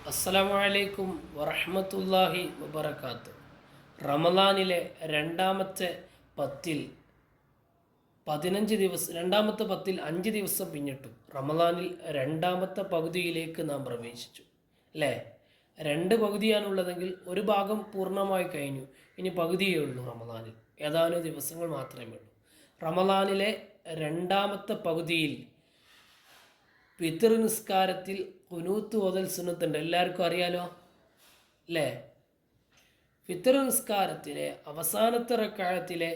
അസ്സലാമു അലൈക്കും വറഹ്മത്തുള്ളാഹി വബറകാത്ത്. റമളാനിലെ രണ്ടാമത്തെ പത്തിൽ 5 ദിവസം പിന്നിട്ടു. റമളാനിൽ രണ്ടാമത്തെ പകുതിയിലേക്ക് നാം പ്രവേശിച്ചു അല്ലേ? 2 പകുതിയാണുള്ളതെങ്കിൽ ഒരു ഭാഗം പൂർണ്ണമായി കഴിഞ്ഞു. ഇനി പകുതിയേ ഉള്ളൂ. റമളാനിൽ ഏതാനും ദിവസങ്ങൾ മാത്രമേ ഉള്ളൂ. റമളാനിലെ രണ്ടാമത്തെ പകുതിയിൽ ഫിത്ർ നിസ്കാരത്തിൽ ഖുനൂത്ത് ഓതൽ സുന്നത്തുണ്ട്. എല്ലാവർക്കും അറിയാലോ അല്ലേ? ഫിത്ർ നിസ്കാരത്തിലെ അവസാനത്തെ റക്അത്തിലെ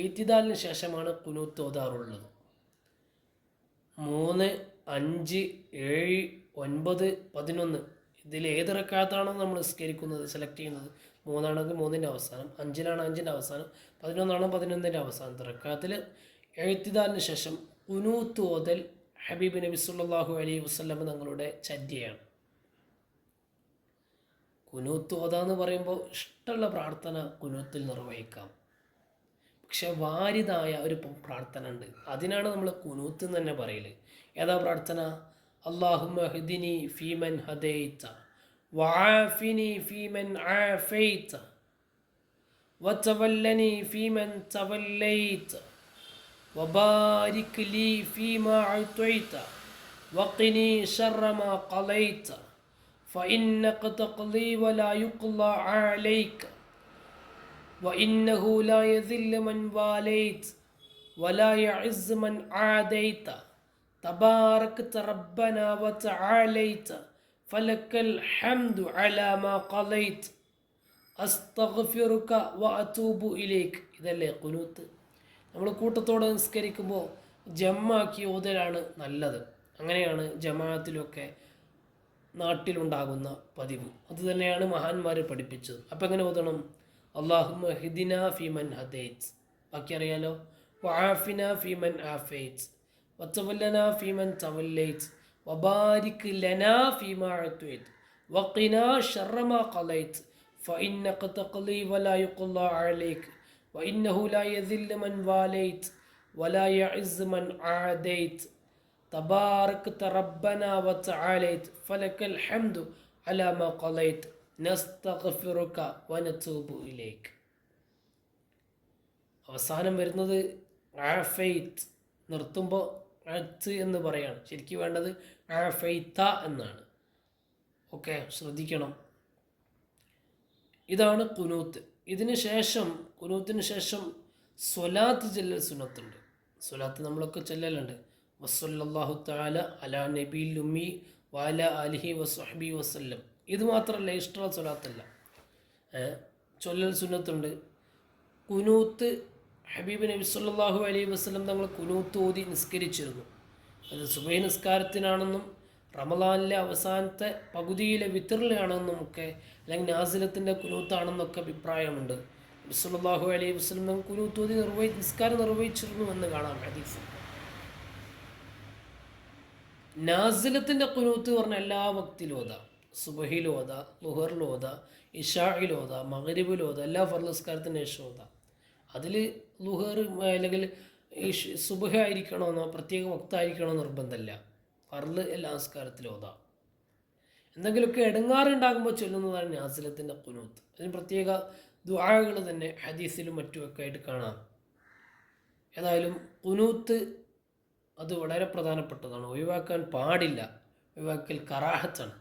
ഈത്തിദാലിന് ശേഷമാണ് ഖുനൂത്ത് ഓതാറുള്ളത്. 3, 5, 7, 9, 11 ഇതിൽ ഏത് റക്അത്താണോ നമ്മൾ നിസ്കരിക്കുന്നത് സെലക്ട് ചെയ്യുന്നത്. 3 ആണെങ്കിൽ 3ൻ്റെ അവസാനം, 5 5ൻ്റെ അവസാനം, 11 11ൻ്റെ അവസാനത്തെ റക്അത്തിൽ ഈത്തിദാലിന് ശേഷം ഖുനൂത്ത് ഓതൽ ഹബീബ് നബി സല്ലല്ലാഹു അലൈഹി വസല്ലം തങ്ങളുടെ ചര്യയാണ്. ഖുനൂത്ത് ഓതാന്ന് പറയുമ്പോൾ ഇഷ്ടമുള്ള പ്രാർത്ഥന ഖുനൂത്തിൽ നിർവഹിക്കാം. പക്ഷെ വാരിതായ ഒരു പ്രാർത്ഥന ഉണ്ട്, അതിനാണ് നമ്മൾ ഖുനൂത്ത് എന്ന് തന്നെ പറയല്. ഏതാ പ്രാർത്ഥന? അല്ലാഹുമ്മ ഹ്ദിനി ഫീമൻ ഹദൈത വആഫിനി ഫീമൻ ആഫൈത വതവല്ലനി ഫീമൻ തവല്ലൈത وبارك لي فيما أعطيت وقني شر ما قضيت فإنك تقضي ولا يقضى عليك وإنه لا يذل من واليت ولا يعز من عاديت تباركت ربنا وتعاليت فلك الحمد على ما قضيت أستغفرك وأتوب إليك. ഇതല്ലേ ഖുനൂത്ത്? നമ്മൾ കൂട്ടത്തോടെ നിസ്കരിക്കുമ്പോൾ ജമ്മാക്കി ഓതലാണ് നല്ലത്. അങ്ങനെയാണ് ജമാഅത്തിലൊക്കെ നാട്ടിലുണ്ടാകുന്ന പതിവ്. അതുതന്നെയാണ് മഹാന്മാർ പഠിപ്പിച്ചത്. അപ്പം എങ്ങനെ ഓതണം? അല്ലാഹുമ്മ ഹ്ദിന ഫീമൻ ഹദൈത്, ബാക്കി അറിയാലോ. വആഫിന ഫീമൻ ആഫൈത് വതവല്ലന ഫീമൻ തവല്ലൈത് വബാരിക് ലനാ ഫീമാ അഅതൈത് വഖിനാ ശർറ മാ ഖളൈത് ഫഇന്നക തഖ്ളി വലാ യുഖ്ളാ അലൈക وإنه لا يذل من واليت ولا يعز من عاديت تباركت ربنا وتعاليت فلك الحمد على ما قضيت نستغفرك ونتوب إليك. അവസാനം വരുന്നത് ആഫൈത്ത്, നിർത്തുമ്പോൾ അത്ത് എന്ന് പറയാണ്. ശരിക്കും വേണ്ടത് ആഫൈത്ത എന്നാണ്. ഓക്കെ, ശ്രദ്ധിക്കണം. ഇതാണ് ഖുനൂത്ത്. ഖുനൂത്തിന് ശേഷം സ്വലാത്ത് ചൊല്ലൽ സുന്നത്തുണ്ട്. സ്വലാത്ത് നമ്മളൊക്കെ ചൊല്ലലുണ്ട്. വസല്ലല്ലാഹു തആല അലാ നബിയിൽ ഉമ്മി വഅല ആലിഹി വസ്വഹ്ബി വസല്ലം. ഇത് മാത്രമല്ല, ഇഷ്ടമുള്ള സ്വലാത്തല്ല, ചൊല്ലൽ സുന്നത്തുണ്ട്. ഖുനൂത്ത് ഹബീബ് നബി സല്ലല്ലാഹു അലൈഹി വസല്ലം തങ്ങൾ ഖുനൂത്ത് ഓതി നിസ്കരിച്ചിരുന്നു. അത് സുബഹി നിസ്കാരത്തിനാണെന്നും റമളാനിലെ അവസാനത്തെ പകുതിയിലെ വിത്റിലാണെന്നും ഒക്കെ, അല്ലെങ്കിൽ നാസിലത്തിൻ്റെ ഖുനൂത്താണെന്നൊക്കെ അഭിപ്രായമുണ്ട്. നബി സല്ലല്ലാഹു അലൈഹി വസല്ലം ഖുനൂത്ത് ഓതി നിസ്കാരം നിർവഹിച്ചിരുന്നു എന്ന് കാണാം ഹദീസ്. നാസിലത്തിൻ്റെ ഖുനൂത്ത് പറഞ്ഞ എല്ലാ വക്തിലും ഓതാം. സുബഹിൽ ഓതാം, ളുഹറിൽ ഓതാം, ഇശാഇൽ ഓതാം, മഗ്രിബിൽ ഓതാം, എല്ലാ ഫർള് നിസ്കാരത്തിൻ്റെ ശേഷം ഓതാം. അതിൽ ളുഹർ അല്ലെങ്കിൽ സുബഹ ആയിരിക്കണമെന്നോ പ്രത്യേക വക്തായിരിക്കണമെന്നോ നിർബന്ധമില്ല. ഫർള് എല്ലാ നിസ്കാരത്തിലും ഓതാം. എന്തെങ്കിലുമൊക്കെ ഇടങ്ങാറുണ്ടാകുമ്പോൾ ചൊല്ലുന്നതാണ് നാസിലത്തിൻ്റെ ഖുനൂത്ത്. അതിന് പ്രത്യേക ദുആകൾ തന്നെ ഹദീസിലും മറ്റുമൊക്കെ ആയിട്ട് കാണാം. ഏതായാലും ഖുനൂത്ത് അത് വളരെ പ്രധാനപ്പെട്ടതാണ്, ഒഴിവാക്കാൻ പാടില്ല. ഒഴിവാക്കൽ കറാഹത്താണ്.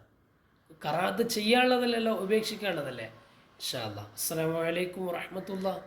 കറാഹത്ത് ചെയ്യാനുള്ളതല്ലല്ലോ, ഉപേക്ഷിക്കാനുള്ളതല്ലേ. ഇൻഷാ അല്ലാഹ്. അസ്സലാമു അലൈക്കും വറഹ്മത്തുള്ളാഹി.